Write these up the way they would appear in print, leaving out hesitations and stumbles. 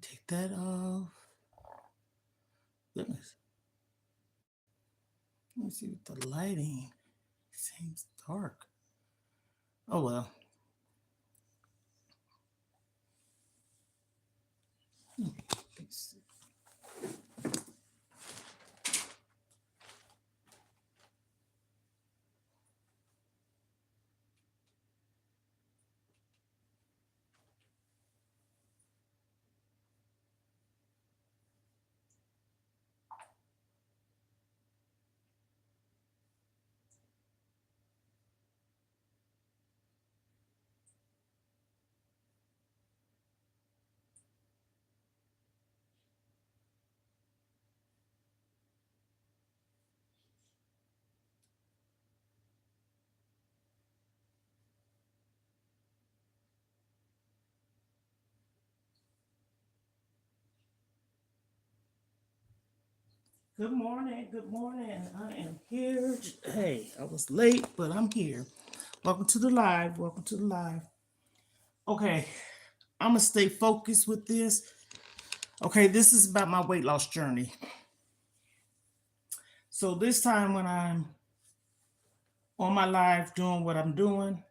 take that off. Goodness. Let me see what the lighting seems dark. Oh well. Let's see. Good morning. Good morning. I am here. Hey, I was late, but I'm here. Welcome to the live. Welcome to the live. Okay, I'm gonna stay focused with this. Okay, this is about my weight loss journey. So this time when I'm on my live doing what I'm doing,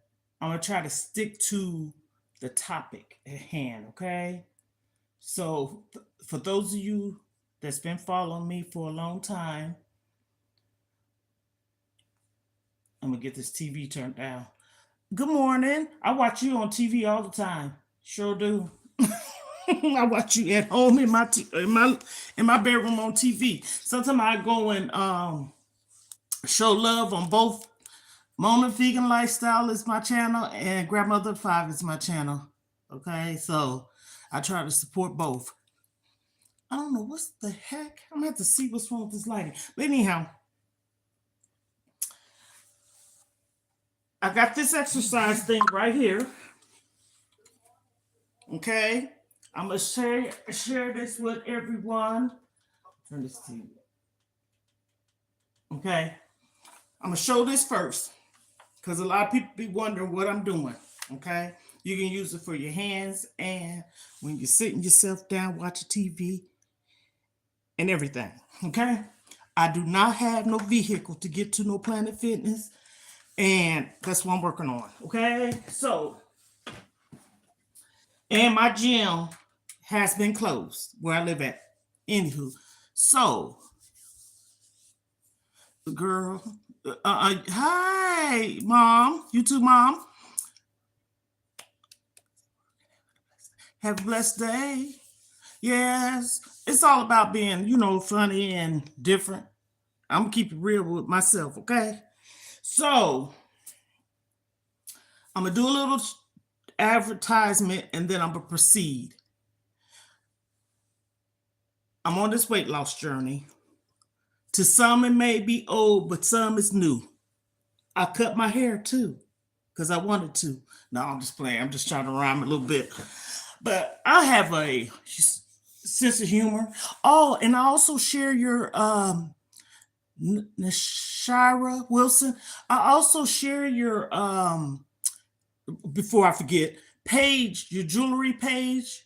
I'm gonna try to stick to the topic at hand. Okay. So for those of you that's been following me for a long time, I'm gonna get this TV turned down. Good morning. I watch you on TV all the time. Sure do. I watch you at home in my bedroom on TV. Sometimes I go and show love on both. Mona Vegan Lifestyle is my channel and Grandmother 5 is my channel. Okay, so I try to support both. I don't know what's the heck. I'm gonna have to see what's wrong with this lighting. But anyhow, I got this exercise thing right here. Okay, I'm gonna share this with everyone. Turn this TV. Okay, I'm gonna show this first because a lot of people be wondering what I'm doing. Okay, you can use it for your hands and when you're sitting yourself down watching TV and everything. Okay, I do not have no vehicle to get to no Planet Fitness, and that's what I'm working on. Okay, so and my gym has been closed where I live at. Anywho, so girl, hi, mom. You too, mom. Have a blessed day. Yes, it's all about being, funny and different. I'm gonna keep it real with myself, okay? So I'm gonna do a little advertisement and then I'm gonna proceed. I'm on this weight loss journey. To some, it may be old, but some is new. I cut my hair too because I wanted to. No, I'm just playing. I'm just trying to rhyme a little bit. But I have a sense of humor. Oh, and I also share your Nashira Wilson. I also share your before I forget page, your jewelry page.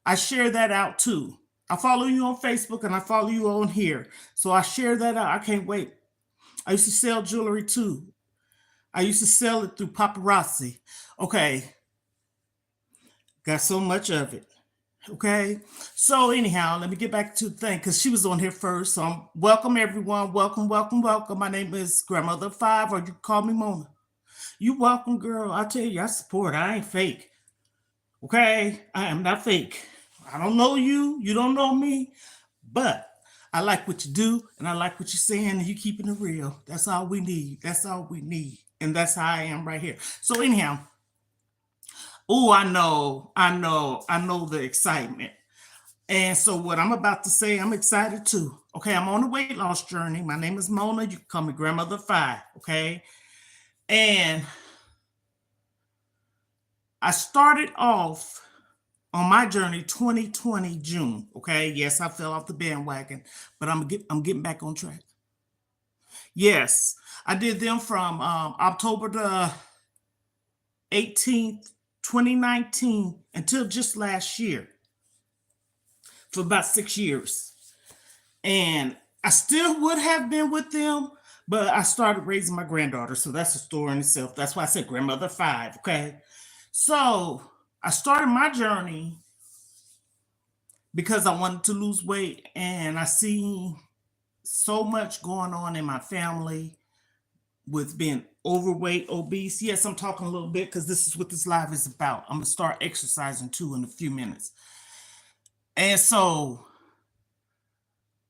I share that out too. I follow you on Facebook and I follow you on here. So I share that out. I can't wait. I used to sell jewelry too. I used to sell it through paparazzi. Okay. Got so much of it. Okay. So anyhow, let me get back to the thing because she was on here first. So welcome everyone. Welcome, welcome, welcome. My name is Grandmother 5, or you can call me Mona. You welcome, girl. I tell you, I support. I ain't fake. Okay. I am not fake. I don't know you. You don't know me. But I like what you do and I like what you're saying and you keeping it real. That's all we need. That's all we need. And that's how I am right here. So anyhow, oh, I know the excitement. And so what I'm about to say, I'm excited too. Okay, I'm on a weight loss journey. My name is Mona. You can call me Grandmother 5. Okay. And I started off on my journey 2020 June. Okay. Yes, I fell off the bandwagon, but I'm getting back on track. Yes, I did them from October the 18th, 2019 until just last year. for about 6 years. And I still would have been with them, but I started raising my granddaughter. So that's a story in itself. That's why I said grandmother 5. Okay. So I started my journey because I wanted to lose weight, and I see so much going on in my family with being overweight, obese. Yes, I'm talking a little bit because this is what this live is about. I'm going to start exercising too in a few minutes. And so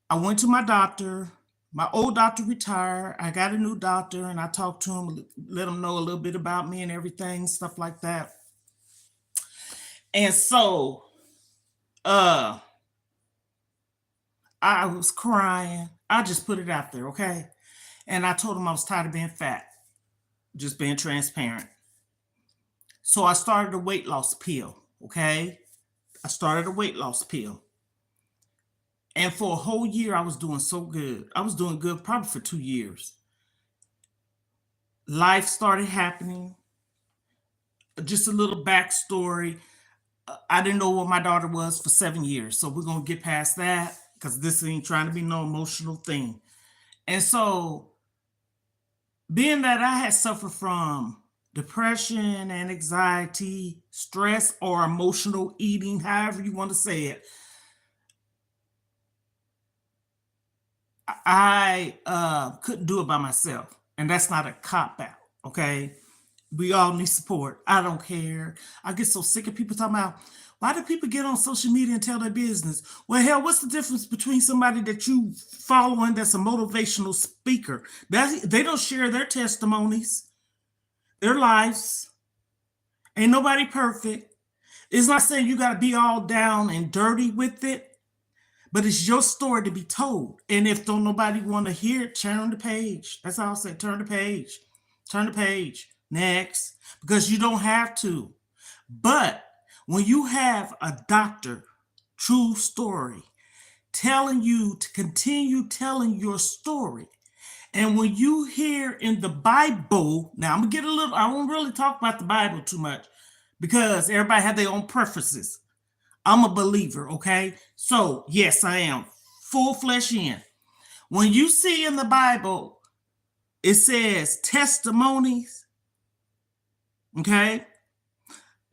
I went to my doctor. My old doctor retired. I got a new doctor, and I talked to him, let him know a little bit about me and everything, stuff like that. And so I was crying. I just put it out there, okay? And I told him I was tired of being fat, just being transparent. So I started a weight loss pill, okay? I started a weight loss pill. And for a whole year, I was doing so good. I was doing good probably for 2 years. Life started happening. Just a little backstory. I didn't know what my daughter was for 7 years. So we're going to get past that because this ain't trying to be no emotional thing. And so being that I had suffered from depression and anxiety, stress, or emotional eating, however you want to say it, I couldn't do it by myself. And that's not a cop out, okay? We all need support. I don't care. I get so sick of people talking about, why do people get on social media and tell their business? Well, hell, what's the difference between somebody that you following that's a motivational speaker? They don't share their testimonies, their lives. Ain't nobody perfect. It's not saying you got to be all down and dirty with it, but it's your story to be told. And if don't nobody want to hear it, turn the page. That's all I say. Turn the page. Turn the page. Next. Because you don't have to. But when you have a doctor, true story, telling you to continue telling your story, and when you hear in the Bible, now I'm going to get a little, I won't really talk about the Bible too much because everybody have their own preferences. I'm a believer, okay? So, yes, I am. Full flesh in. When you see in the Bible, it says testimonies, okay?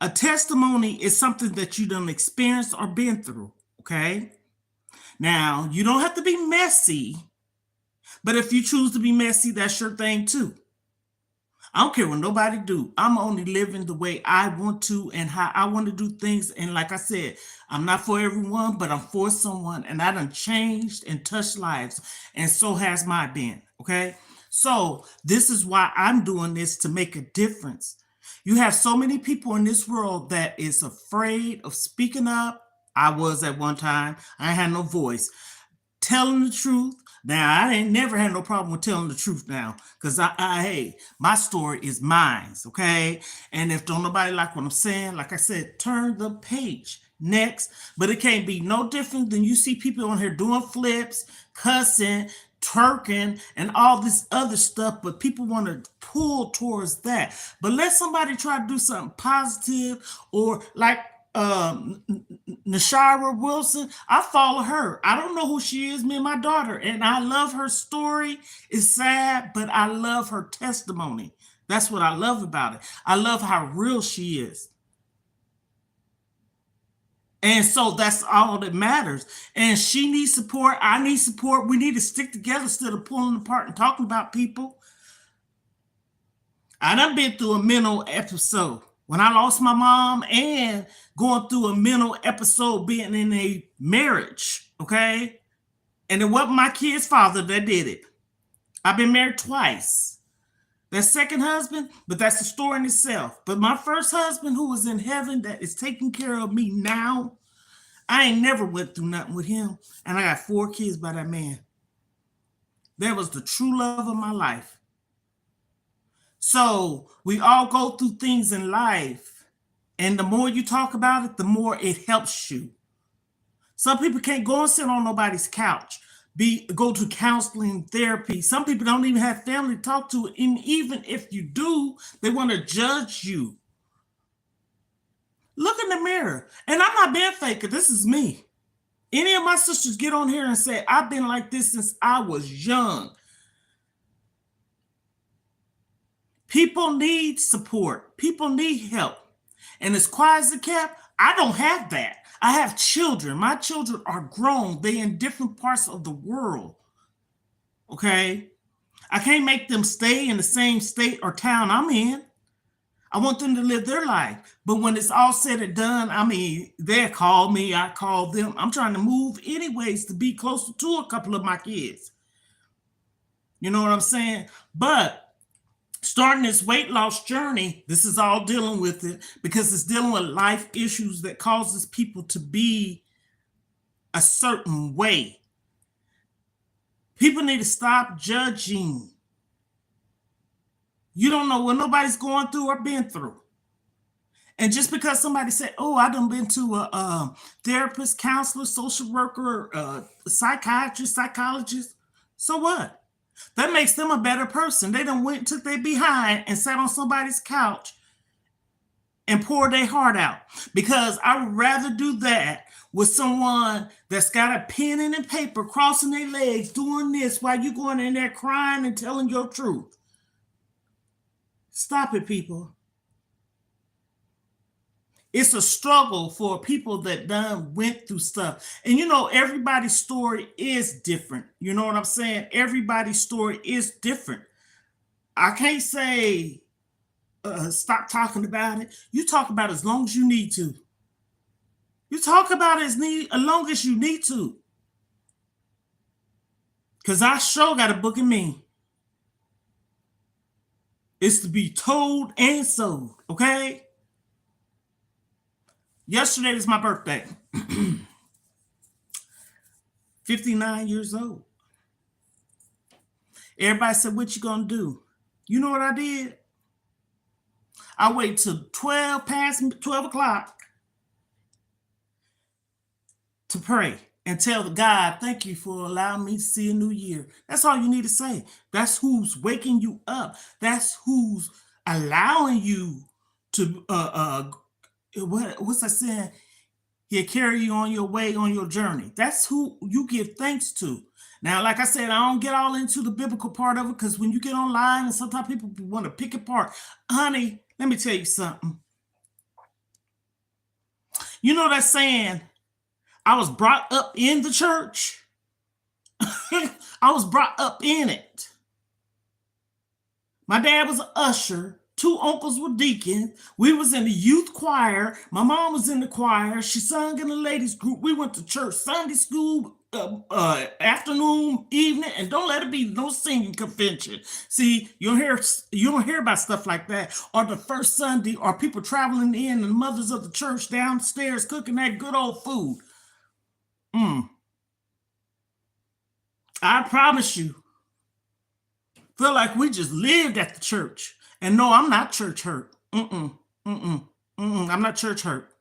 A testimony is something that you done experienced or been through, okay? Now, you don't have to be messy, but if you choose to be messy, that's your thing too. I don't care what nobody do. I'm only living the way I want to and how I want to do things. And like I said, I'm not for everyone, but I'm for someone. And I done changed and touched lives. And so has my been. Okay. So this is why I'm doing this, to make a difference. You have so many people in this world that is afraid of speaking up. I was at one time. I had no voice. Telling the truth. Now, I ain't never had no problem with telling the truth now, because hey, my story is mine, okay? And if don't nobody like what I'm saying, like I said, turn the page. Next. But it can't be no different than you see people on here doing flips, cussing, twerking, and all this other stuff, but people want to pull towards that. But let somebody try to do something positive, or like Nashara Wilson, I follow her. I don't know who she is, me and my daughter, and I love her story. It's sad, but I love her testimony. That's what I love about it. I love how real she is. And so that's all that matters. And she needs support. I need support. We need to stick together instead of pulling apart and talking about people. I done been through a mental episode when I lost my mom, and going through a mental episode being in a marriage, okay? And it wasn't my kid's father that did it. I've been married twice. That second husband, but that's the story in itself. But my first husband, who was in heaven, that is taking care of me now, I ain't never went through nothing with him. And I got 4 kids by that man. That was the true love of my life. So we all go through things in life, and the more you talk about it, the more it helps you. Some people can't go and sit on nobody's couch, go to counseling, therapy. Some people don't even have family to talk to, and even if you do, they want to judge you. Look in the mirror, and I'm not being fake. This is me. Any of my sisters get on here and say, I've been like this since I was young. People need support. People need help. And as quiet as it kept, I don't have that. I have children. My children are grown. They're in different parts of the world. Okay? I can't make them stay in the same state or town I'm in. I want them to live their life. But when it's all said and done, I mean, they call me, I call them. I'm trying to move anyways to be closer to a couple of my kids. You know what I'm saying? But starting this weight loss journey, this is all dealing with it because it's dealing with life issues that causes people to be a certain way. People need to stop judging. You don't know what nobody's going through or been through. And just because somebody said, oh, I done been to a therapist, counselor, social worker, psychiatrist, psychologist, so what? That makes them a better person. They done went, took their behind and sat on somebody's couch and poured their heart out. Because I would rather do that with someone that's got a pen and a paper, crossing their legs, doing this while you going in there crying and telling your truth. Stop it, people. It's a struggle for people that done went through stuff. And you know, everybody's story is different. You know what I'm saying? Everybody's story is different. I can't say stop talking about it. You talk about it as long as you need to. You talk about it as long as you need to. Because I sure got a book in me. It's to be told and sold, okay? Yesterday was my birthday. 59 years old. Everybody said, what you gonna do? You know what I did? I waited till 12 o'clock to pray and tell God, thank you for allowing me to see a new year. That's all you need to say. That's who's waking you up. That's who's allowing you to what's that saying? He'll carry you on your way, on your journey. That's who you give thanks to. Now, like I said, I don't get all into the biblical part of it because when you get online and sometimes people want to pick apart. Honey, let me tell you something. You know that saying, I was brought up in the church. I was brought up in it. My dad was an usher. 2 uncles were deacons. We was in the youth choir. My mom was in the choir. She sung in the ladies group. We went to church, Sunday school, afternoon, evening, and don't let it be no singing convention. See, you don't hear about stuff like that. Or the first Sunday, or people traveling in, and the mothers of the church downstairs cooking that good old food. I promise you, feel like we just lived at the church. And no, I'm not church hurt. I'm not church hurt.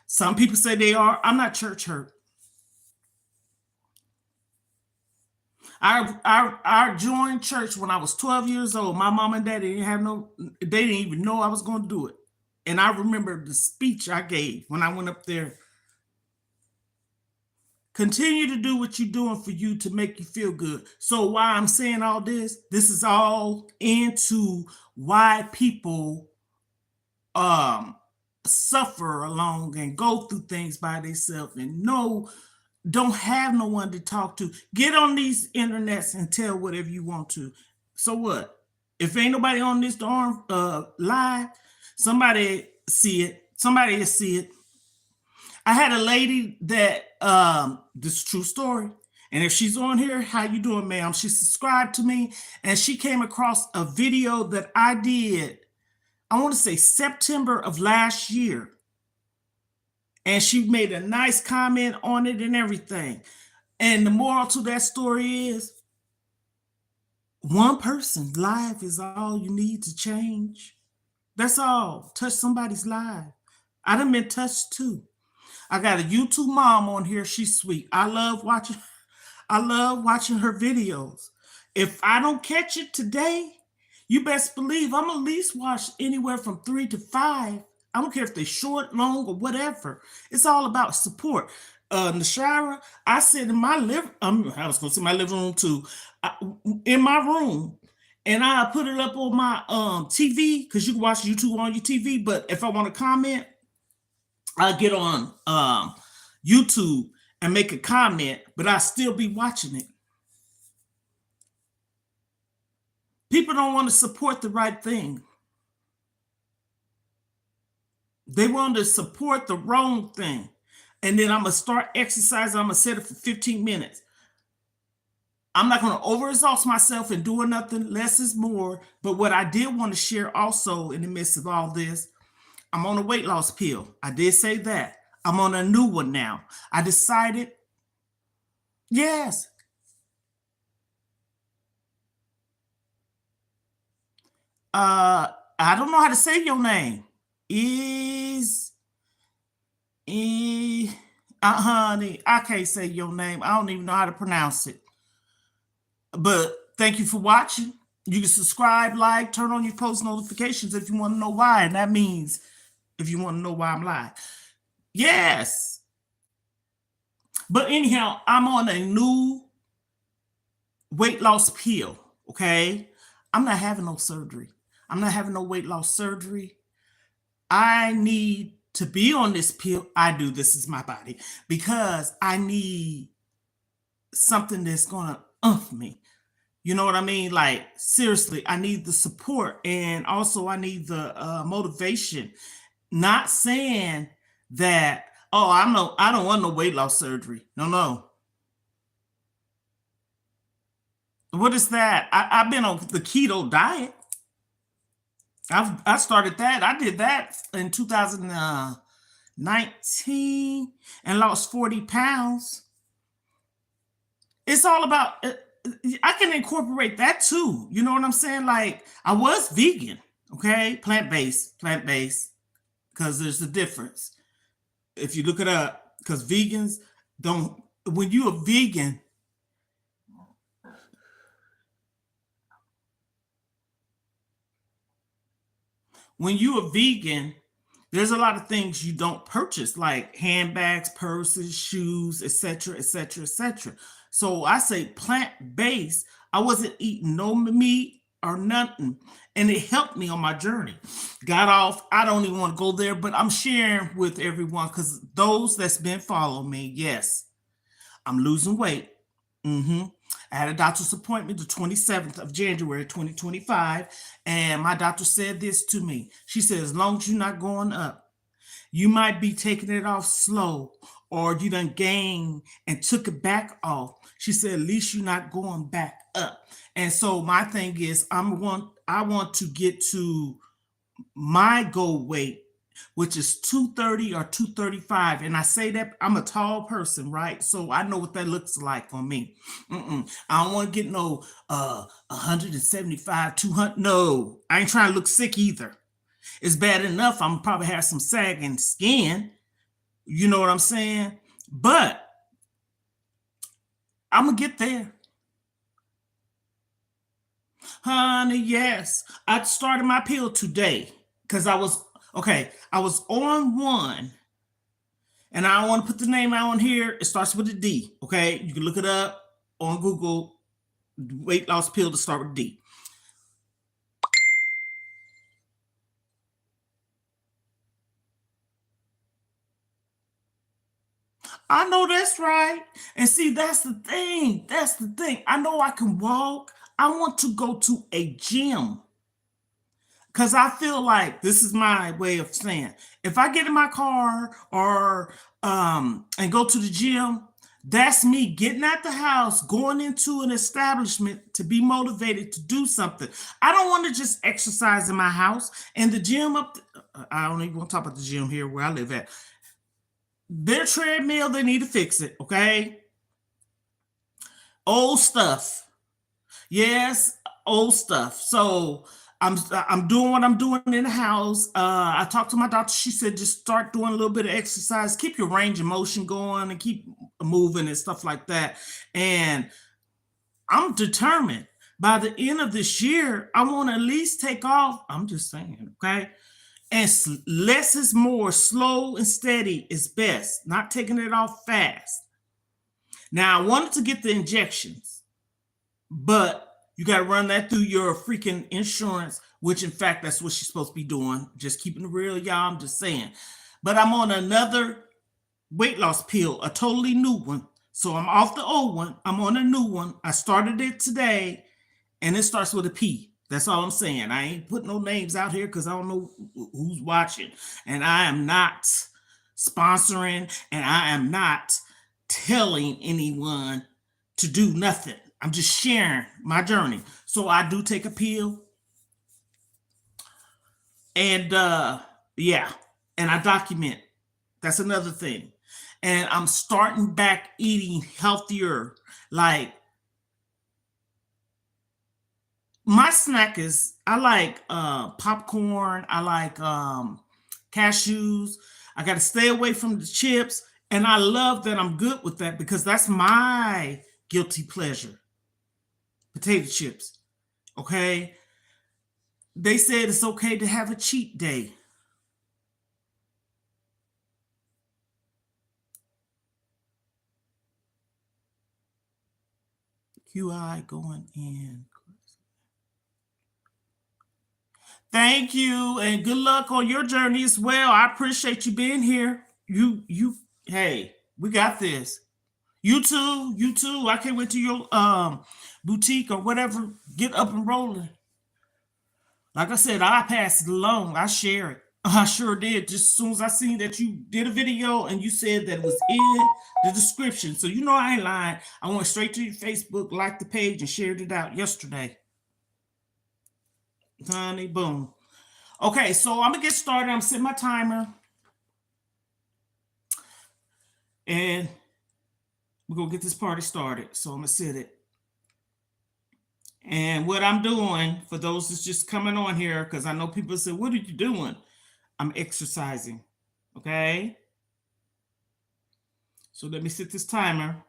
Some people say they are. I'm not church hurt. I joined church when I was 12 years old. My mom and daddy they didn't even know I was going to do it. And I remember the speech I gave when I went up there. Continue to do what you're doing for you to make you feel good. So why I'm saying all this is all into why people suffer along and go through things by themselves and don't have no one to talk to. Get on these internets and tell whatever you want to. So what? If ain't nobody on this darn live, somebody see it. Somebody will see it. I had a lady that, this is a true story. And if she's on here, how you doing, ma'am? She subscribed to me and she came across a video that I did, I want to say September of last year. And she made a nice comment on it and everything. And the moral to that story is, one person's life is all you need to change. That's all. Touch somebody's life. I done been touched too. I got a YouTube mom on here. She's sweet. I love watching her videos. If I don't catch it today, you best believe I'm at least watch anywhere from 3 to 5. I don't care if they're short, long, or whatever. It's all about support. Nashara, I sit in my I was gonna say my living room too, I, in my room, and I put it up on my TV because you can watch YouTube on your TV. But if I want to comment, I get on YouTube and make a comment, but I still be watching it. People don't want to support the right thing. They want to support the wrong thing. And then I'm going to start exercising. I'm going to set it for 15 minutes. I'm not going to overexhaust myself and doing nothing. Less is more. But what I did want to share also in the midst of all this, I'm on a weight loss pill. I did say that. I'm on a new one now. I decided, yes. I don't know how to say your name. Honey, I can't say your name. I don't even know how to pronounce it. But thank you for watching. You can subscribe, like, turn on your post notifications if you want to know why. And that means if you want to know why I'm live. Yes. But anyhow, I'm on a new weight loss pill, okay? I'm not having no surgery. I'm not having no weight loss surgery. I need to be on this pill. This is my body, because I need something that's going to me. You know what I mean? Like, seriously, I need the support, and also I need the motivation. Not saying that, oh, I don't want no weight loss surgery. No. What is that? I've been on the keto diet. I started that. I did that in 2019 and lost 40 pounds. It's all about, I can incorporate that too. You know what I'm saying? Like, I was vegan, okay? Plant-based, because there's a difference. If you look it up, because vegans don't, when you're a vegan, there's a lot of things you don't purchase, like handbags, purses, shoes, etc., etc., etc. So I say plant-based. I wasn't eating no meat or nothing, and it helped me on my journey. Got off. I don't even want to go there, but I'm sharing with everyone because those that's been following me, yes, I'm losing weight. I had a doctor's appointment the 27th of January 2025, and my doctor said this to me. She said, as long as you're not going up, you might be taking it off slow, or you done gained and took it back off. She said, at least you're not going back up. And so my thing is, I want to get to my goal weight, which is 230 or 235. And I say that I'm a tall person, right? So I know what that looks like for me. I don't want to get no 175, 200. No, I ain't trying to look sick either. It's bad enough I'm probably have some sagging skin. You know what I'm saying? But I'm going to get there. Honey, yes. I started my pill today because I was on one, and I don't want to put the name out on here. It starts with a D, okay? You can look it up on Google, weight loss pill to start with D. I know that's right. And see, that's the thing. I know I can walk. I want to go to a gym. Because I feel like, this is my way of saying, if I get in my car or and go to the gym, that's me getting out the house, going into an establishment to be motivated to do something. I don't want to just exercise in my house. And the gym I don't even want to talk about the gym here where I live at. Their treadmill, they need to fix it, okay? Old stuff. Yes, old stuff. So I'm doing what I'm doing in the house. I talked to my doctor. She said just start doing a little bit of exercise, keep your range of motion going, and keep moving and stuff like that. And I'm determined by the end of this year, I want to at least take off. I'm just saying, okay? And less is more, slow and steady is best, not taking it off fast. Now, I wanted to get the injections, but you got to run that through your freaking insurance, which in fact, that's what she's supposed to be doing. Just keeping it real, y'all. I'm just saying. But I'm on another weight loss pill, a totally new one. So I'm off the old one. I'm on a new one. I started it today, and it starts with a P. That's all I'm saying. I ain't putting no names out here because I don't know who's watching. And I am not sponsoring, and I am not telling anyone to do nothing. I'm just sharing my journey. So I do take a pill. And yeah, and I document. That's another thing. And I'm starting back eating healthier. Like, my snack is, I like popcorn, I like cashews. I got to stay away from the chips, and I love that I'm good with that because that's my guilty pleasure. Potato chips. Okay? They said it's okay to have a cheat day. QI going in. Thank you, and good luck on your journey as well. I appreciate you being here. Hey, we got this. You too, you too. I can't wait till your boutique or whatever get up and rolling. Like I said, I pass it along. I share it. I sure did. Just as soon as I seen that you did a video and you said that it was in the description. So you know I ain't lying. I went straight to your Facebook, liked the page, and shared it out yesterday. Honey, boom. Okay, so I'm gonna get started. I'm setting my timer. And we're gonna get this party started. So I'm gonna set it. And what I'm doing, for those that's just coming on here, because I know people say, what are you doing? I'm exercising. Okay. So let me set this timer.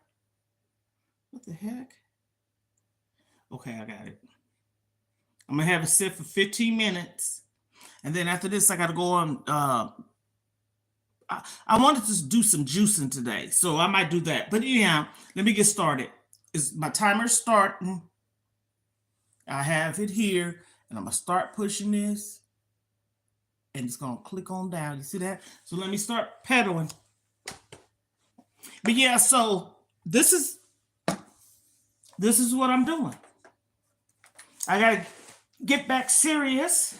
What the heck? Okay, I got it. I'm gonna have it set for 15 minutes. And then after this, I gotta go on. I wanted to do some juicing today, so I might do that. But yeah, let me get started. Is my timer starting? I have it here, and I'm gonna start pushing this, and it's gonna click on down. You see that? So let me start pedaling. But yeah, so this is what I'm doing. I gotta get back serious.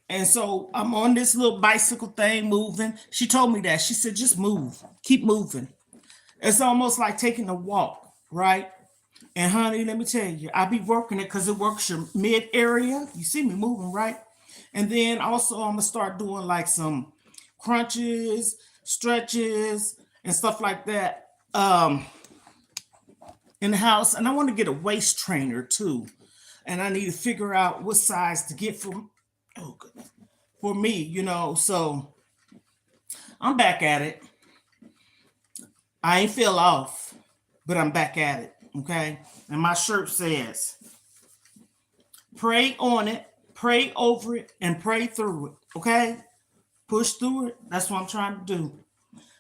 And so I'm on this little bicycle thing moving. She told me that. She said, just move. Keep moving. It's almost like taking a walk, right? And honey, let me tell you, I be working it because it works your mid area. You see me moving, right? And then also I'm gonna start doing like some crunches, stretches, and stuff like that in the house. And I want to get a waist trainer too. And I need to figure out what size to get for me, you know. So I'm back at it. I ain't fell off, but I'm back at it. Okay. And my shirt says, pray on it, pray over it, and pray through it. Okay. Push through it. That's what I'm trying to do.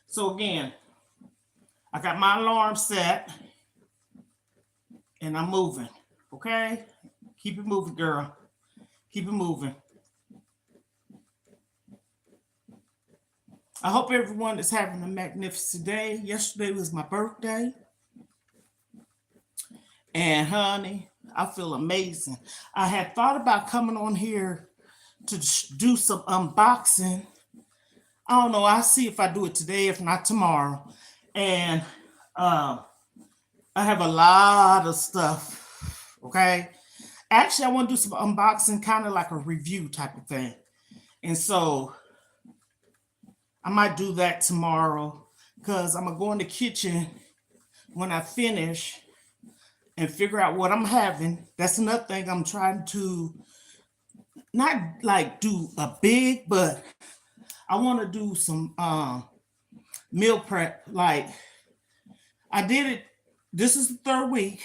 So again, I got my alarm set and I'm moving. Okay. Keep it moving, girl. Keep it moving. I hope everyone is having a magnificent day. Yesterday was my birthday. And honey, I feel amazing. I had thought about coming on here to do some unboxing. I don't know. I'll see if I do it today, if not tomorrow. And I have a lot of stuff. Okay. Actually, I want to do some unboxing, kind of like a review type of thing. And so I might do that tomorrow because I'm going to go in the kitchen when I finish and figure out what I'm having. That's another thing I'm trying to not like do a big, but I want to do some meal prep. Like I did it. This is the third week,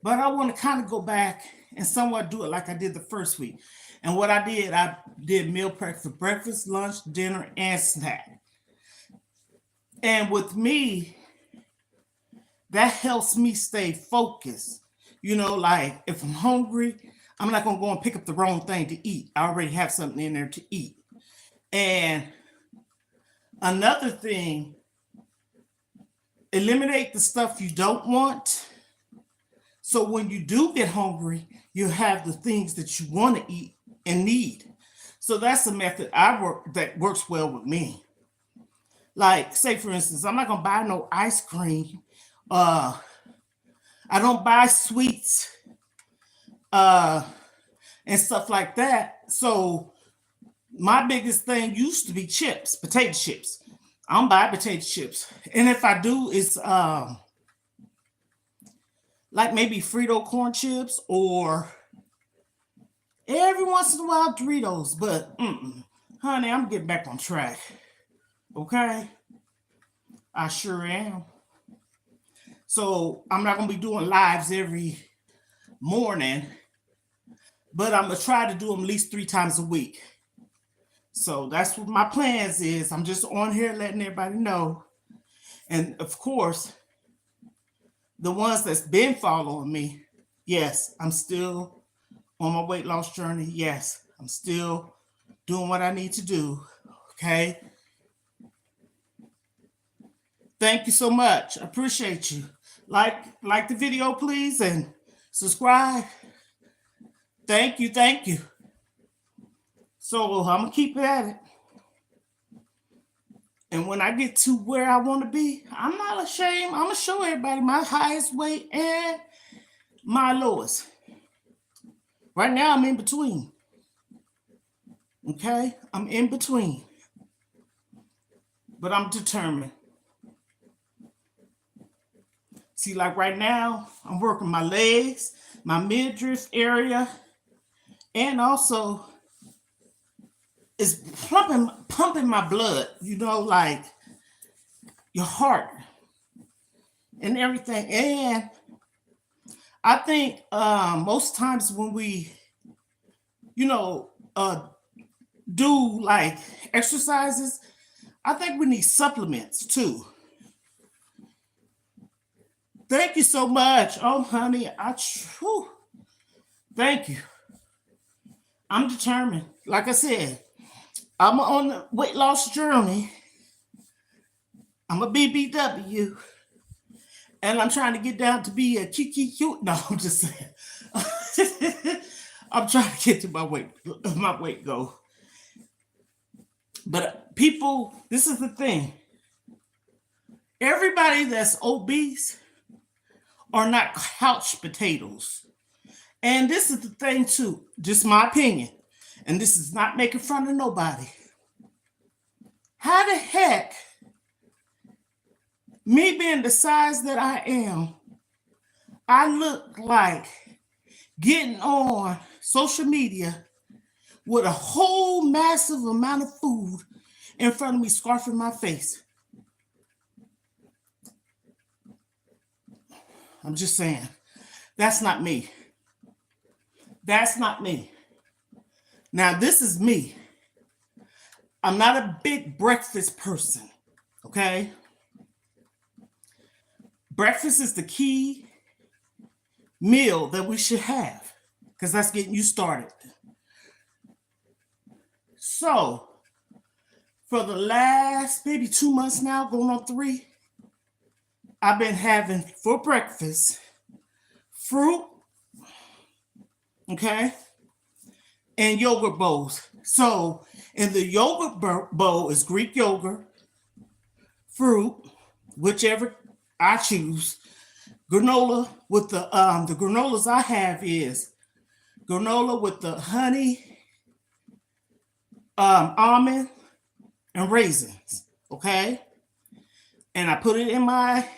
but I want to kind of go back and somewhat do it like I did the first week. And what I did meal prep for breakfast, lunch, dinner, and snack. And with me, that helps me stay focused. You know, like if I'm hungry, I'm not gonna go and pick up the wrong thing to eat. I already have something in there to eat. And another thing, eliminate the stuff you don't want. So when you do get hungry, you have the things that you want to eat and need. So that's a method that works well with me. Like, say for instance, I'm not gonna buy no ice cream. I don't buy sweets and stuff like that. So my biggest thing used to be chips, potato chips. I don't buy potato chips, and if I do, it's like maybe Frito corn chips or every once in a while Doritos. But honey, I'm getting back on track. Okay, I sure am. So I'm not gonna be doing lives every morning, but I'm gonna try to do them at least 3 times a week. So that's what my plans is. I'm just on here letting everybody know. And of course, the ones that's been following me, yes, I'm still on my weight loss journey. Yes, I'm still doing what I need to do. Okay. Thank you so much. I appreciate you. Like the video, please, and subscribe. Thank you. Thank you. So I'm gonna keep at it. And when I get to where I want to be, I'm not ashamed. I'm gonna show everybody my highest weight and my lowest. Right now I'm in between. Okay? I'm in between. But I'm determined. See, like right now, I'm working my legs, my midriff area, and also it's pumping my blood, you know, like your heart and everything. And I think most times when we, you know, do like exercises, I think we need supplements too. Thank you so much. Oh, honey, thank you. I'm determined. Like I said, I'm on the weight loss journey. I'm a BBW, and I'm trying to get down to be a QQQ. No, I'm just saying. I'm trying to get to my weight goal. But people, this is the thing. Everybody that's obese are not couch potatoes. And this is the thing too, just my opinion. And this is not making fun of nobody. How the heck, me being the size that I am, I look like getting on social media with a whole massive amount of food in front of me, scarfing my face? I'm just saying, that's not me. That's not me. Now, this is me. I'm not a big breakfast person, okay? Breakfast is the key meal that we should have because that's getting you started. So, for the last maybe 2 months now, going on 3, I've been having for breakfast fruit, okay, and yogurt bowls. So, in the yogurt bowl is Greek yogurt, fruit, whichever I choose, granola with the granolas I have is granola with the honey, almond, and raisins. Okay, and I put it in my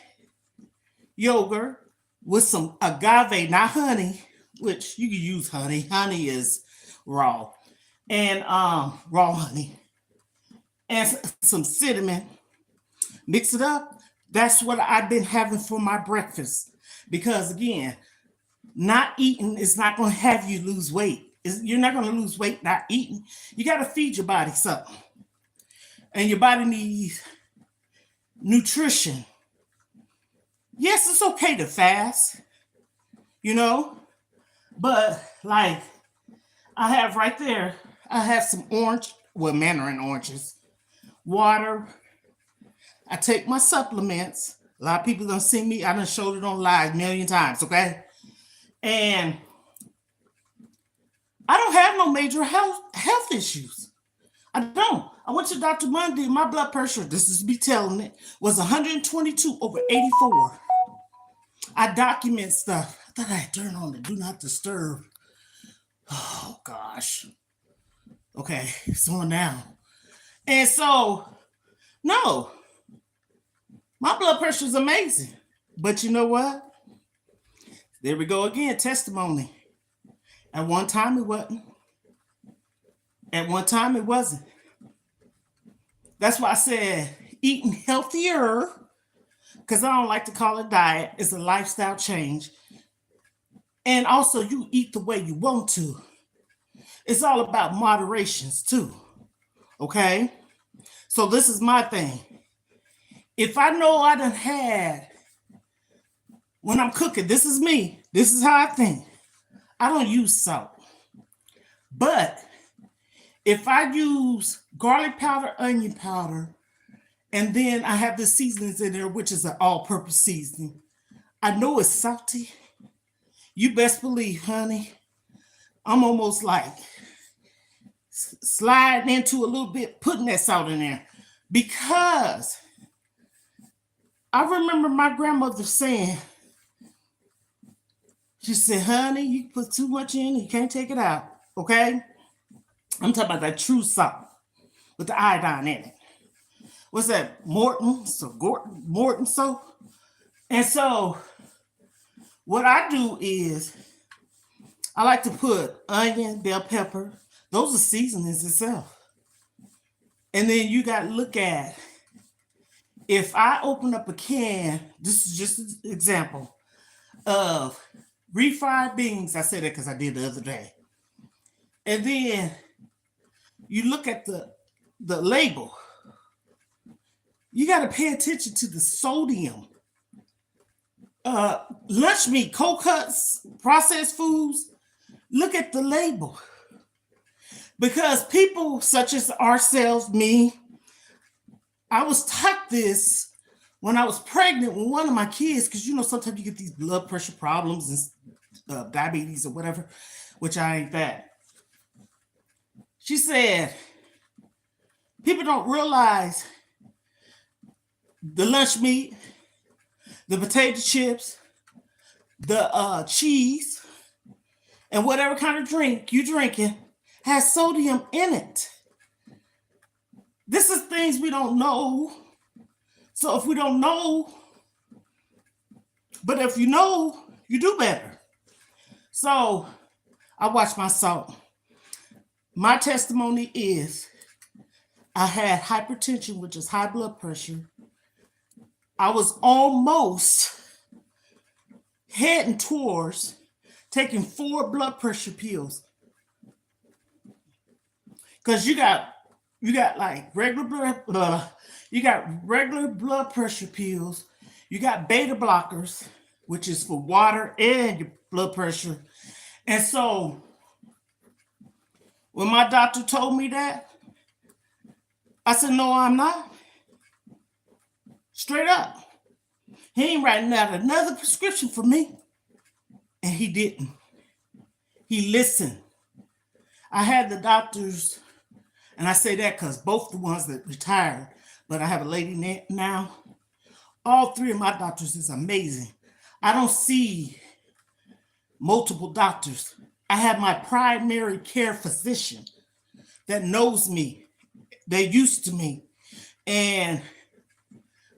yogurt with some agave, not honey, which you can use honey. Honey is raw, and raw honey, and some cinnamon. Mix it up. That's what I've been having for my breakfast. Because again, not eating is not going to have you lose weight. You're not going to lose weight not eating. You got to feed your body something. And your body needs nutrition. Yes, it's okay to fast, you know, but like I have right there, I have some mandarin oranges, water. I take my supplements. A lot of people done see me. I done showed it on live a million times, okay? And I don't have no major health issues. I don't. I went to Dr. Monday. My blood pressure, this is me telling it, was 122 over 84. I document stuff. I thought I had turned on the do not disturb. Oh gosh. Okay, it's on now. And so, no, my blood pressure is amazing. But you know what? There we go again, testimony. At one time it wasn't. At one time it wasn't. That's why I said eating healthier, because I don't like to call it diet. It's a lifestyle change. And also you eat the way you want to. It's all about moderations too. Okay? So this is my thing. If I know I done had, when I'm cooking, this is me. This is how I think. I don't use salt. But if I use garlic powder, onion powder, and then I have the seasonings in there, which is an all-purpose seasoning, I know it's salty. You best believe, honey, I'm almost like sliding into a little bit, putting that salt in there. Because I remember my grandmother saying, she said, honey, you put too much in, you can't take it out, okay? I'm talking about that true salt with the iodine in it. What's that? Morton soap. And so what I do is I like to put onion, bell pepper. Those are seasonings itself. And then you got to look at, if I open up a can, this is just an example of refried beans. I said that because I did the other day. And then you look at the label. You got to pay attention to the sodium. Lunch meat, cold cuts, processed foods, look at the label. Because people such as ourselves, me, I was taught this when I was pregnant with one of my kids, because you know sometimes you get these blood pressure problems and diabetes or whatever, which I ain't that. She said, people don't realize the lunch meat, the potato chips, the cheese, and whatever kind of drink you drinking has sodium in it. This is things we don't know. So if we don't know, but if you know, you do better. So I watch my salt. My testimony is I had hypertension, which is high blood pressure. I was almost heading towards taking 4 blood pressure pills. Because you got like regular blood pressure pills. You got beta blockers, which is for water and your blood pressure. And so when my doctor told me that, I said, no, I'm not. Straight up. He ain't writing out another prescription for me. And he didn't. He listened. I had the doctors, and I say that because both the ones that retired, but I have a lady now. All 3 of my doctors is amazing. I don't see multiple doctors. I have my primary care physician that knows me. They're used to me. And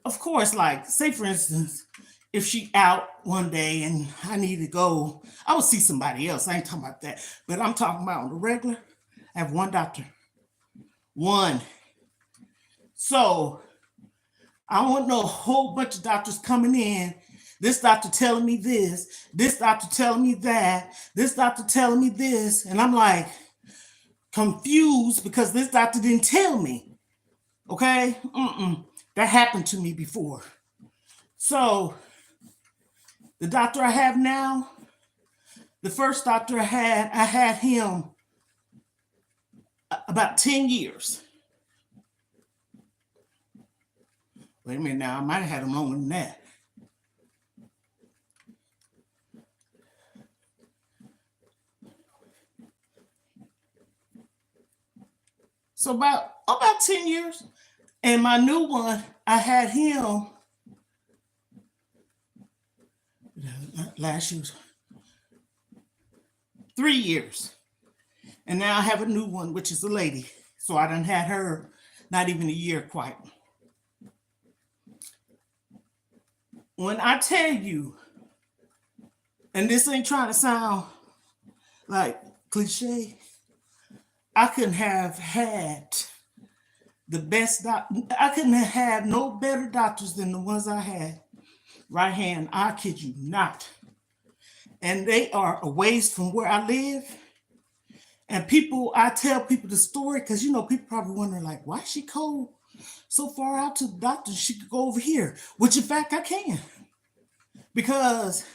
of course, like, say for instance, if she out one day and I need to go, I will see somebody else. I ain't talking about that. But I'm talking about on the regular, I have one doctor. One. So I don't want no whole bunch of doctors coming in This doctor telling me this. This doctor telling me that. This doctor telling me this. And I'm like confused because this doctor didn't tell me. Okay? That happened to me before. So the doctor I have now, the first doctor I had him about 10 years. Wait a minute now, I might have had him longer than that. So about 10 years. And my new one, I had him last year, 3 years. And now I have a new one, which is a lady. So I done had her not even a year quite. When I tell you, and this ain't trying to sound like cliche, I couldn't have had the best I couldn't have had no better doctors than the ones I had. Right hand, I kid you not. And they are a ways from where I live. And I tell people the story because, people probably wondering, like, why is she cold so far out to the doctor? She could go over here, which in fact I can. Because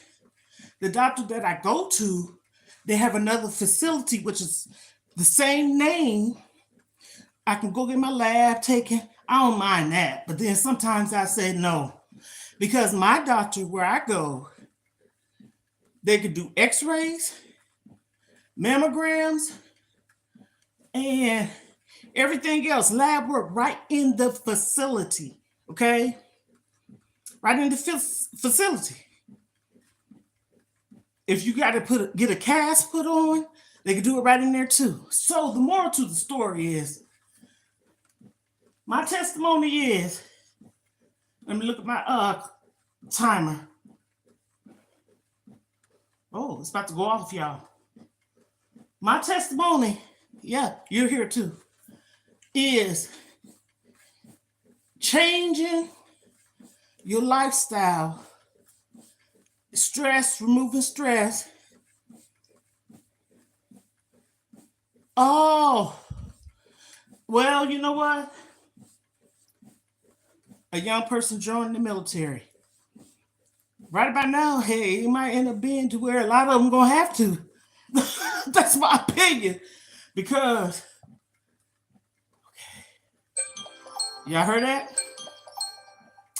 the doctor that I go to, they have another facility, which is the same name. I can go get my lab taken. I don't mind that. But then sometimes I say no. Because my doctor, where I go, they could do x-rays, mammograms, and everything else, lab work right in the facility, okay? Right in the facility. If you got to get a cast put on, they can do it right in there too. So the moral to the story is, my testimony is, let me look at my timer. Oh, it's about to go off, y'all. My testimony, yeah, you're here too, is changing your lifestyle, removing stress. Oh, well, you know what? A young person joining the military. Right about now, hey, it might end up being to where a lot of them gonna have to. That's my opinion. Because, okay, y'all heard that?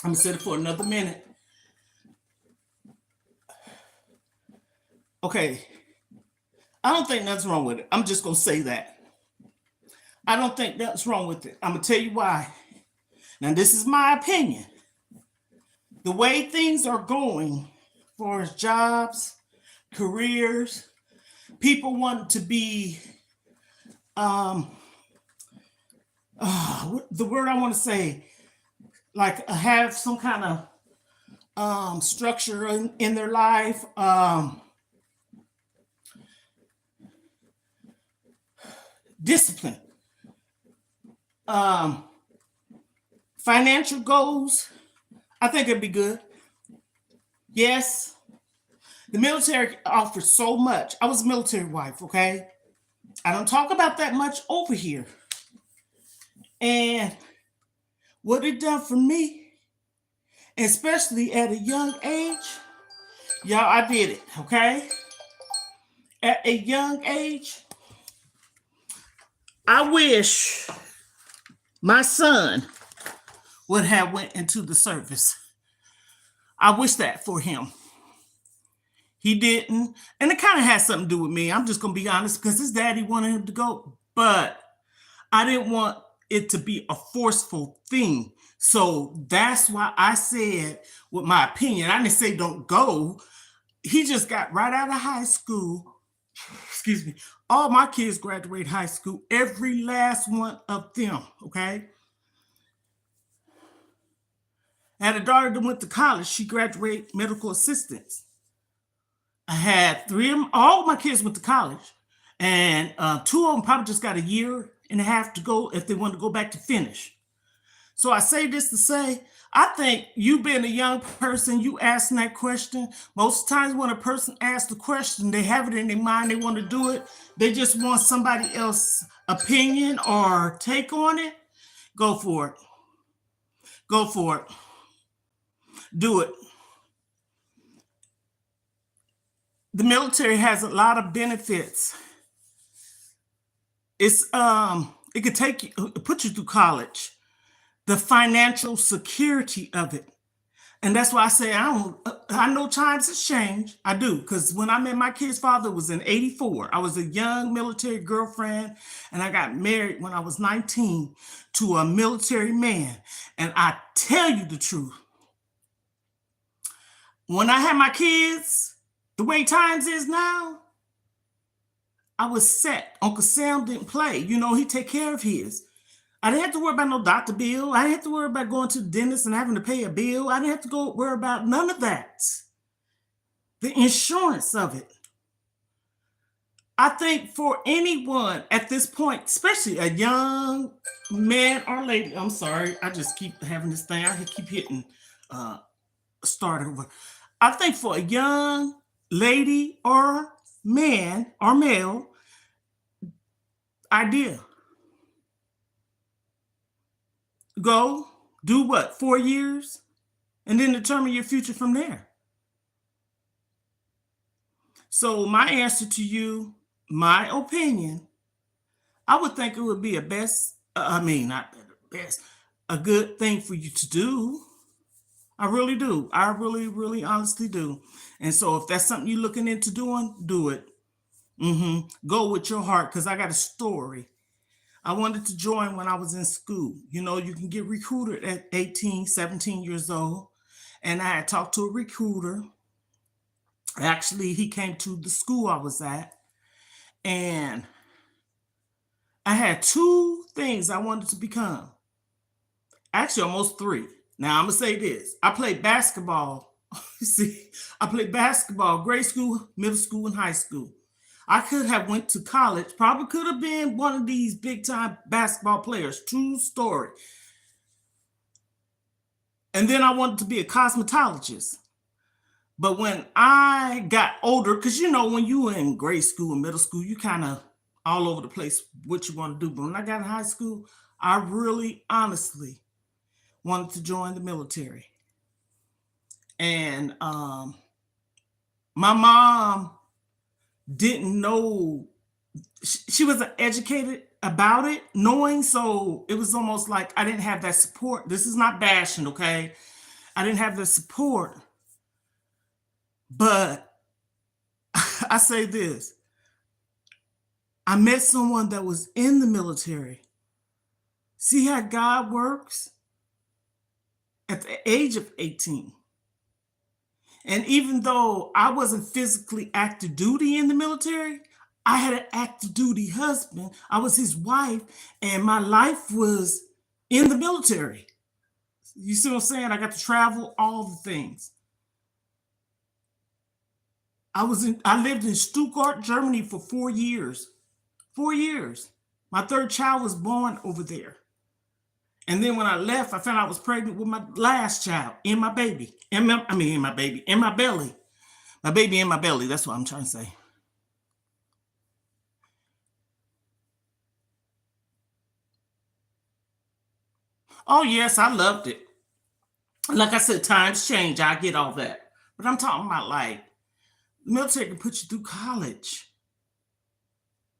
I'm gonna set it for another minute. Okay, I don't think nothing's wrong with it. I'm just gonna say that. I don't think nothing's wrong with it. I'm gonna tell you why. Now, this is my opinion. The way things are going for jobs, careers, people want to be, the word I want to say, like have some kind of structure in their life. Discipline. Financial goals, I think it'd be good. Yes, the military offers so much. I was a military wife, okay? I don't talk about that much over here. And what it done for me, especially at a young age, y'all, I did it, okay? At a young age, I wish my son would have went into the service. I wish that for him. He didn't. And it kind of has something to do with me. I'm just going to be honest because his daddy wanted him to go. But I didn't want it to be a forceful thing. So that's why I said with my opinion, I didn't say don't go. He just got right out of high school. Excuse me. All my kids graduated high school. Every last one of them. Okay. I had a daughter that went to college. She graduated medical assistance. I had all my kids went to college. And 2 of them probably just got a year and a half to go if they wanted to go back to finish. So I say this to say, I think you being a young person, you asking that question, most times when a person asks the question, they have it in their mind, they want to do it. They just want somebody else's opinion or take on it. Go for it. Go for it. Do it. The military has a lot of benefits. It could take you put you through college. The financial security of it. And that's why I say I know times has changed. I do, because when I met my kid's father was in 84. I was a young military girlfriend, and I got married when I was 19 to a military man. And I tell you the truth, when I had my kids, the way times is now, I was set. Uncle Sam didn't play. You know, he take care of his. I didn't have to worry about no doctor bill. I didn't have to worry about going to the dentist and having to pay a bill. I didn't have to go worry about none of that. The insurance of it. I think for anyone at this point, especially a young man or lady, I'm sorry, I just keep having this thing. I keep hitting start over. I think for a young lady or man or male, idea. Go, do what, 4 years, and then determine your future from there. So, my answer to you, my opinion, I would think it would be a best, I mean, not best, a good thing for you to do. I really do. I really, really honestly do. And so, if that's something you're looking into doing, do it. Go with your heart, because I got a story. I wanted to join when I was in school. You know, you can get recruited at 18, 17 years old. And I had talked to a recruiter. Actually, he came to the school I was at. And I had two things I wanted to become. Actually, almost three. Now, I'm going to say this. I played basketball. See, I played basketball, grade school, middle school, and high school. I could have went to college, probably could have been one of these big time basketball players. True story. And then I wanted to be a cosmetologist. But when I got older, because you know, when you were in grade school and middle school, you kind of all over the place what you want to do. But when I got in high school, I really honestly wanted to join the military. And my mom didn't know, she wasn't educated about it, knowing, so it was almost like I didn't have that support. This is not bashing, okay? I didn't have the support. But I say this, I met someone that was in the military. See how God works? At the age of 18. And even though I wasn't physically active duty in the military, I had an active duty husband. I was his wife, and my life was in the military. You see what I'm saying? I got to travel, all the things. I lived in Stuttgart, Germany for 4 years. 4 years. My third child was born over there. And then when I left, I found out I was pregnant with my last child in my baby. In my baby, in my belly. My baby in my belly. That's what I'm trying to say. Oh, yes, I loved it. Like I said, times change. I get all that. But I'm talking about like the military can put you through college,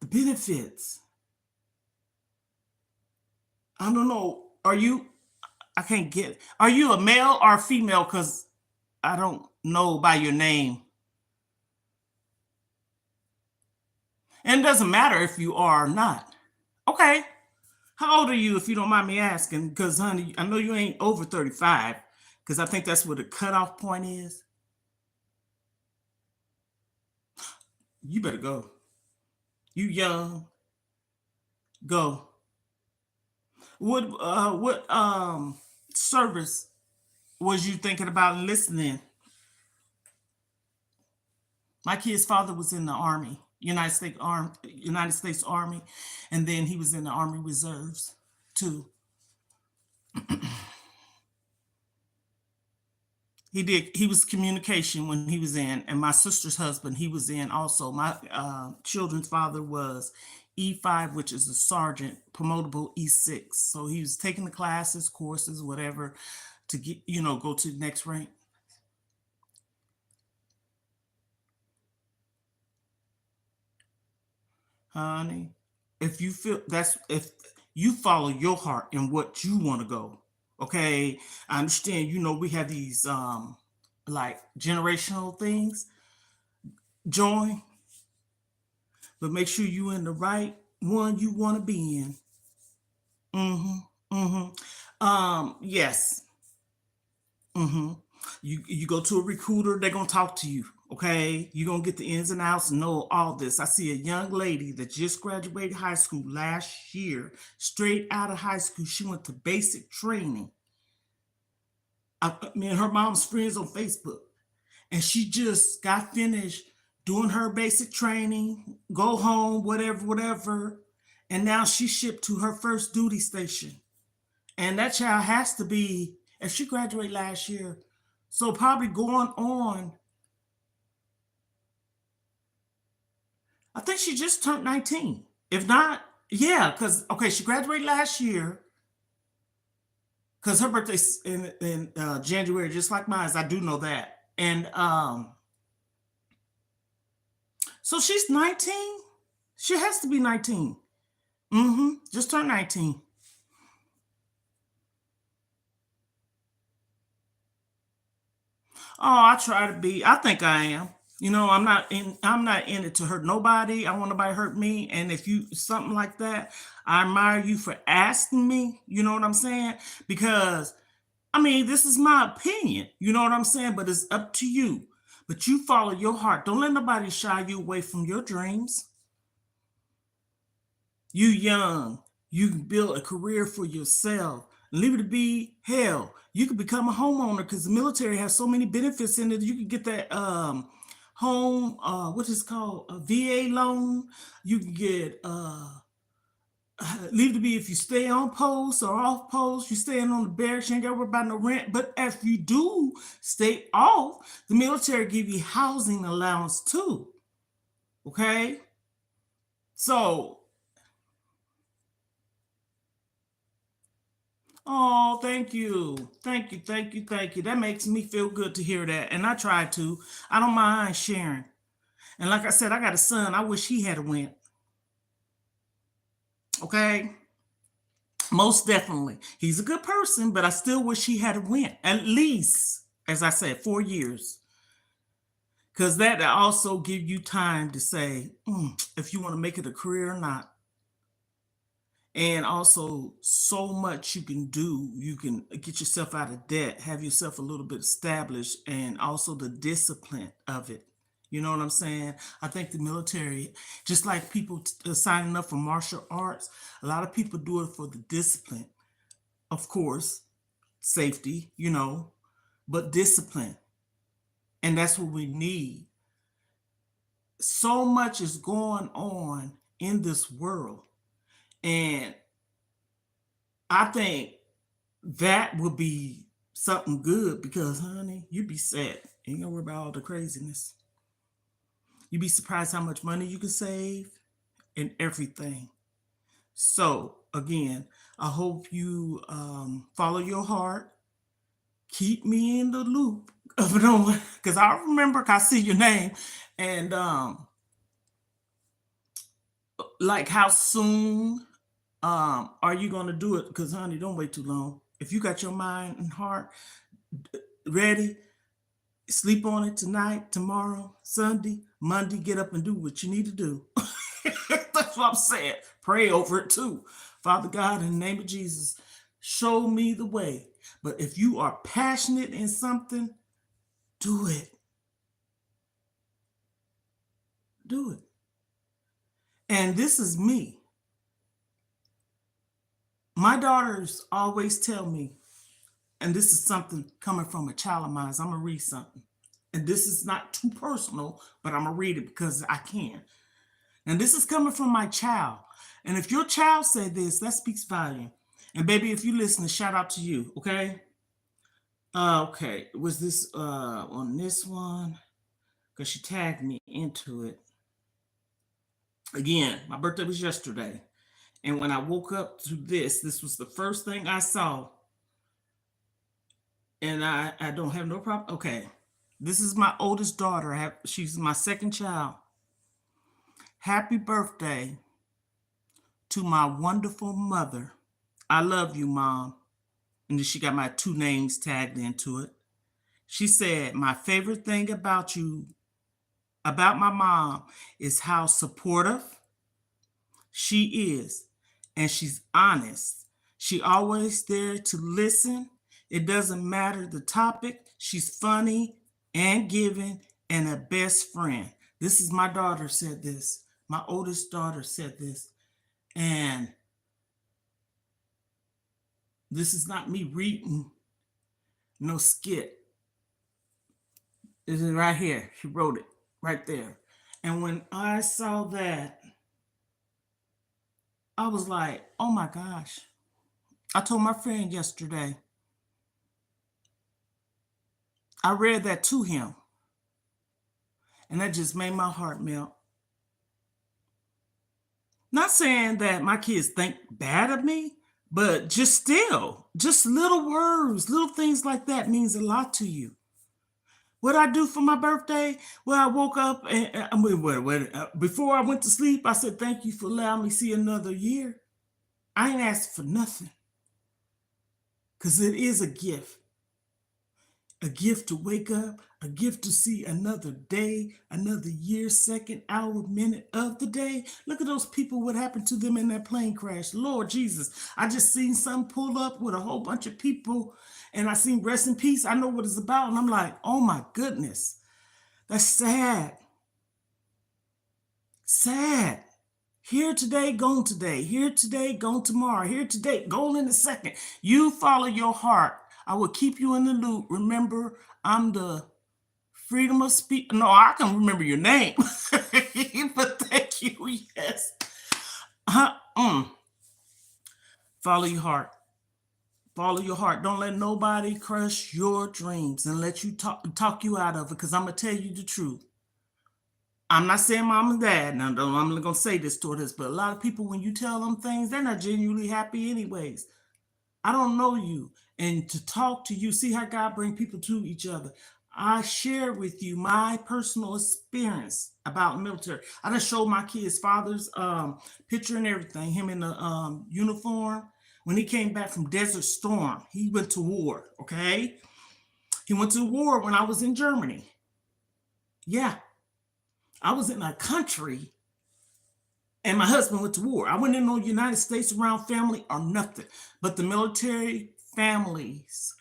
the benefits. I don't know. I can't get, are you a male or a female? Because I don't know by your name. And it doesn't matter if you are or not. Okay. How old are you, if you don't mind me asking? Because, honey, I know you ain't over 35, because I think that's what the cutoff point is. You better go. You young. Go. What service was you thinking about listening? My kid's father was in the Army, United States Army, and then he was in the Army Reserves too. He did. He was communication when he was in, and my sister's husband, he was in also. My children's father was E5, which is a sergeant, promotable E6. So he was taking the classes, courses, whatever, to get, go to the next rank. Honey, if you feel if you follow your heart and what you want to go, okay? I understand, we have these like generational things. Join, but make sure you in the right one you want to be in. Mm-hmm. Mm-hmm. Yes. Mm-hmm. You go to a recruiter, they're gonna talk to you. Okay, you're gonna get the ins and outs and know all this. I see a young lady that just graduated high school last year, straight out of high school. She went to basic training. Me and her mom's friends on Facebook, and she just got finished doing her basic training, go home, whatever, whatever, and now she's shipped to her first duty station. And that child has to be, if she graduated last year, so probably going on, I think she just turned 19. If not, yeah, because, okay, she graduated last year because her birthday's in January, just like mine. I do know that. And so she's 19. She has to be 19. Mm-hmm. Just turned 19. Oh, I try to be. I think I am. I'm not in it to hurt nobody. I want nobody to hurt me. And if you something like that, I admire you for asking me. You know what I'm saying? Because I mean, this is my opinion. You know what I'm saying? But it's up to you. But you follow your heart. Don't let nobody shy you away from your dreams. You young. You can build a career for yourself. Leave it to be hell. You can become a homeowner because the military has so many benefits in it. You can get that home, what is it called, a VA loan. You can get leave it to be if you stay on post or off post, you staying on the barracks, you ain't got to worry about no rent. But if you do stay off, the military give you housing allowance too. Okay. So, oh, thank you. Thank you. Thank you. Thank you. That makes me feel good to hear that. And I try to. I don't mind sharing. And like I said, I got a son. I wish he had a went. Okay. Most definitely. He's a good person, but I still wish he had a went. At least, as I said, 4 years. Because that also give you time to say if you want to make it a career or not. And also, so much you can do. You can get yourself out of debt, have yourself a little bit established, and also the discipline of it. You know what I'm saying? I think the military, just like people signing up for martial arts, a lot of people do it for the discipline, of course, safety, but discipline. And that's what we need. So much is going on in this world. And I think that would be something good because, honey, you'd be set. Ain't gonna worry about all the craziness. You'd be surprised how much money you can save and everything. So, again, I hope you follow your heart. Keep me in the loop of it on because I remember I see your name and like how soon are you gonna do it? Because honey, don't wait too long. If you got your mind and heart ready, sleep on it tonight, tomorrow, Sunday, Monday, get up and do what you need to do. That's what I'm saying. Pray over it too. Father God, in the name of Jesus, show me the way. But if you are passionate in something, do it. Do it. And this is me. My daughters always tell me, and this is something coming from a child of mine. I'm going to read something. And this is not too personal, but I'm going to read it because I can. And this is coming from my child. And if your child said this, that speaks volume. And baby, if you listen, shout out to you, okay? Okay. Was this on this one? Because she tagged me into it. Again, my birthday was yesterday. And when I woke up to this was the first thing I saw. And I don't have no problem. Okay. This is my oldest daughter. She's my second child. Happy birthday to my wonderful mother. I love you, Mom. And then she got my two names tagged into it. She said, my favorite thing about you, about my mom, is how supportive she is. And she's honest. She always there to listen. It doesn't matter the topic. She's funny and giving and a best friend. This is my daughter said this. My oldest daughter said this. And this is not me reading no skit. This is right here. She wrote it right there. And when I saw that, I was like, oh my gosh. I told my friend yesterday, I read that to him. And that just made my heart melt. Not saying that my kids think bad of me, but just still, just little words, little things like that means a lot to you. What I do for my birthday? Well, I woke up and before I went to sleep, I said, thank you for allowing me to see another year. I ain't asked for nothing because it is a gift to wake up, a gift to see another day, another year, second, hour, minute of the day. Look at those people, what happened to them in that plane crash. Lord Jesus, I just seen some pull up with a whole bunch of people and I seen rest in peace. I know what it's about. And I'm like, oh my goodness, that's sad. Sad. Here today, gone today. Here today, gone tomorrow. Here today, gone in a second. You follow your heart. I will keep you in the loop. Remember, I'm the freedom of speech. No, I can remember your name. But thank you. Yes. Follow your heart. Follow your heart. Don't let nobody crush your dreams and let you talk you out of it. Because I'm going to tell you the truth. I'm not saying mom and dad. Now, I'm not going to say this toward this, but a lot of people, when you tell them things, they're not genuinely happy anyways. I don't know you. And to talk to you, see how God bring people to each other. I share with you my personal experience about military. I just showed my kids' father's picture and everything, him in the uniform. When he came back from Desert Storm, he went to war, okay? He went to war when I was in Germany. Yeah, I was in a country and my husband went to war. I went in the United States around family or nothing. But the military families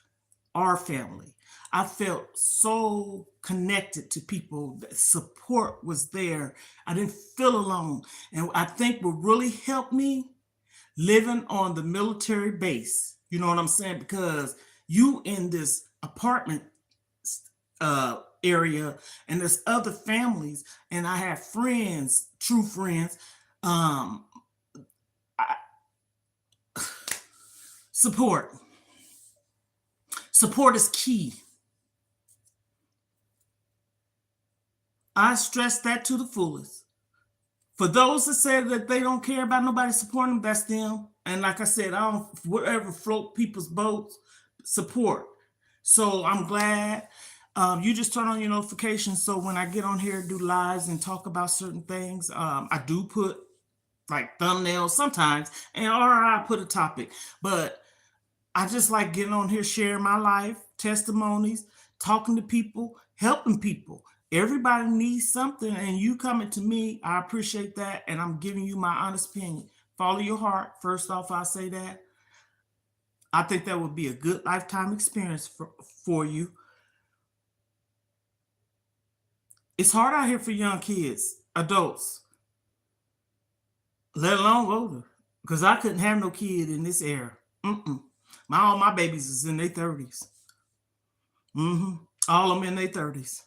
are family. I felt so connected to people. The support was there. I didn't feel alone. And I think what really helped me living on the military base. You know what I'm saying? Because you in this apartment area and there's other families and I have friends, true friends. Support is key. I stress that to the fullest. For those that say that they don't care about nobody supporting them, that's them. And like I said, I don't whatever float people's boats, support. So I'm glad you just turn on your notifications. So when I get on here, do lives and talk about certain things, I do put like thumbnails sometimes, and or I put a topic. But I just like getting on here, sharing my life, testimonies, talking to people, helping people. Everybody needs something, and you coming to me, I appreciate that, and I'm giving you my honest opinion. Follow your heart. First off, I say that. I think that would be a good lifetime experience for you. It's hard out here for young kids, adults, let alone older, because I couldn't have no kid in this era. All my babies is in their 30s. All of them in their 30s.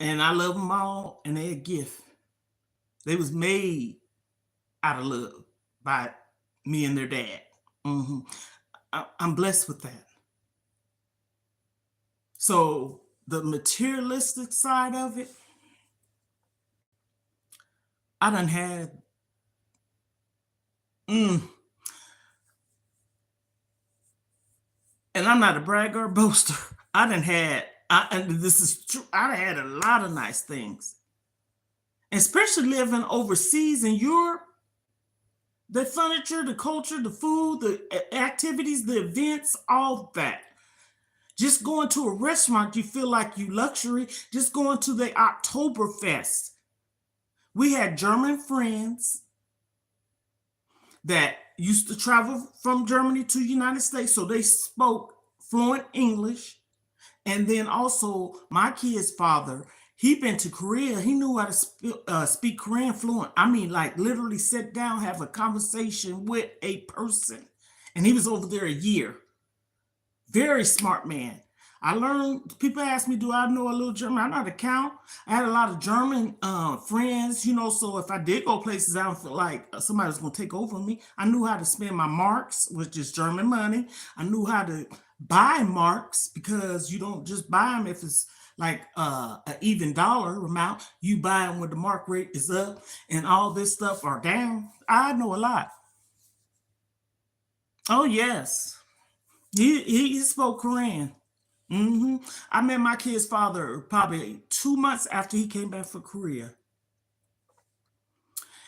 And I love them all, and they're a gift. They was made out of love by me and their dad. hmm I'm blessed with that. So the materialistic side of it, I done had. Mm, and I'm not a bragger or boaster. I done had. And this is true. I done had a lot of nice things, especially living overseas in Europe. The furniture, the culture, the food, the activities, the events, all that. Just going to a restaurant, you feel like you luxury. Just going to the Oktoberfest. We had German friends that used to travel from Germany to the United States, so they spoke fluent English. And then also my kid's father, he been to Korea. He knew how to speak Korean fluent. I mean, like literally sit down, have a conversation with a person. And he was over there a year. Very smart man. I learned, people ask me, do I know a little German? I know how to count. I had a lot of German friends, so if I did go places, I don't feel like somebody was going to take over me. I knew how to spend my marks, which is German money. I knew how to buy marks because you don't just buy them if it's like an even dollar amount. You buy them when the mark rate is up and all this stuff are down. I know a lot. Oh, yes. He spoke Korean. I met my kid's father probably 2 months after he came back from Korea.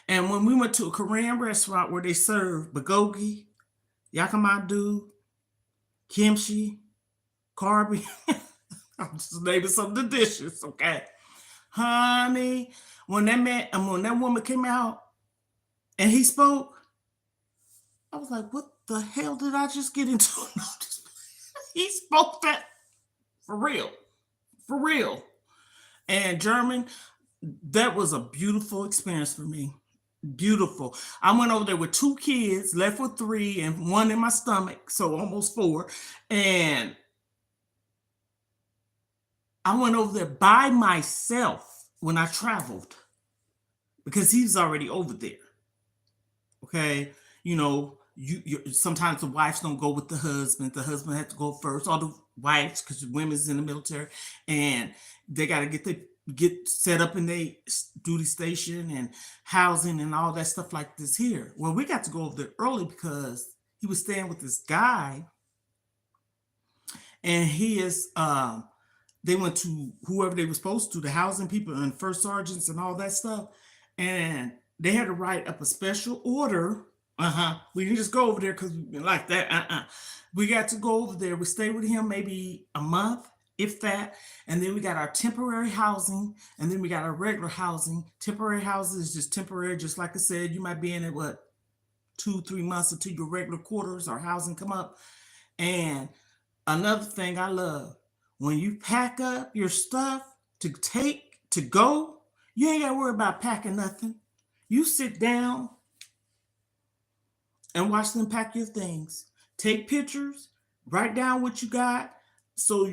And when we went to a Korean restaurant where they served bulgogi, yakimandu, kimchi, karbi, I'm just naming some of the dishes, okay? Honey, when that woman came out and he spoke, I was like, what the hell did I just get into? He spoke that for real. For real. And German, that was a beautiful experience for me. Beautiful. I went over there with two kids, left with three, and one in my stomach, so almost four. And I went over there by myself when I traveled because he's already over there. Okay. You sometimes the wives don't go with the husband. The husband has to go first, or the wives, because women's in the military, and they got to get set up in their duty station and housing and all that stuff like this here. Well, we got to go over there early because he was staying with this guy, and they went to whoever they were supposed to, the housing people and first sergeants and all that stuff, and they had to write up a special order. We didn't just go over there because we like that. We got to go over there. We stayed with him maybe a month, if that. And then we got our temporary housing, and then we got our regular housing. Temporary housing is just temporary, just like I said. You might be in it, 2-3 months until your regular quarters or housing come up. And another thing I love, when you pack up your stuff to go, you ain't got to worry about packing nothing. You sit down and watch them pack your things. Take pictures, write down what you got. So,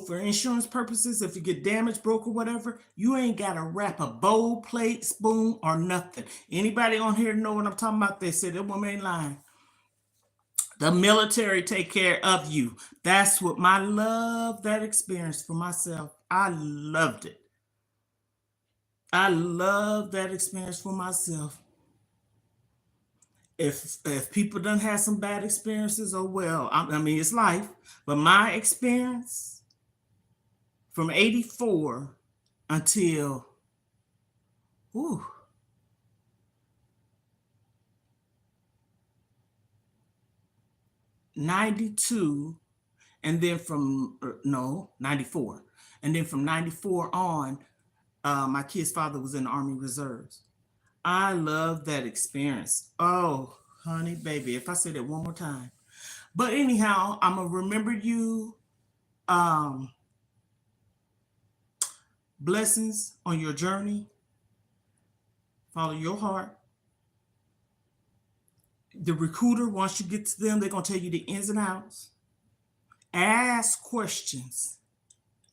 for insurance purposes, if you get damaged, broke, or whatever, you ain't got to wrap a bowl, plate, spoon, or nothing. Anybody on here know what I'm talking about? They said that woman ain't lying. The military take care of you. That's what I love that experience for myself. I loved it. I love that experience for myself. If people done had some bad experiences, oh well. I mean, it's life. But my experience from 84 until whew, 92, and then from no 94, and then from 94 on, my kid's father was in the Army Reserves. I love that experience. Oh, honey, baby, if I say that one more time. But anyhow, I'm gonna remember you. Um, Blessings on your journey. Follow your heart. The recruiter, once you get to them, they're gonna tell you the ins and outs. Ask questions.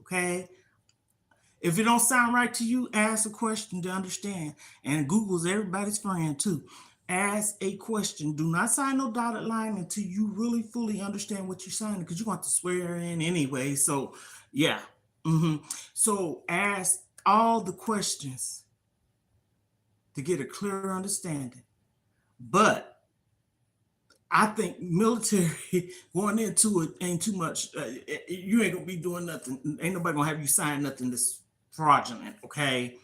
Okay. If it don't sound right to you, ask a question to understand. And Google's everybody's friend too. Ask a question. Do not sign no dotted line until you really fully understand what you're signing, because you're going to swear in anyway. So, yeah. hmm So, ask all the questions to get a clear understanding. But I think military going into it ain't too much. You ain't gonna be doing nothing. Ain't nobody gonna have you sign nothing that's fraudulent, okay?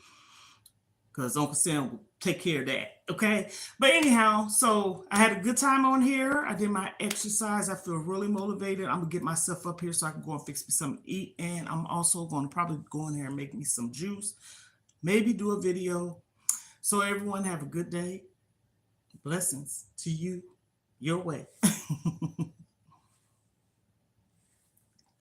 Because Uncle Sam will take care of that. Okay. But anyhow, so I had a good time on here. I did my exercise. I feel really motivated. I'm gonna get myself up here so I can go and fix me something to eat. And I'm also going to probably go in here and make me some juice. Maybe do a video. So everyone have a good day. Blessings to you, your way.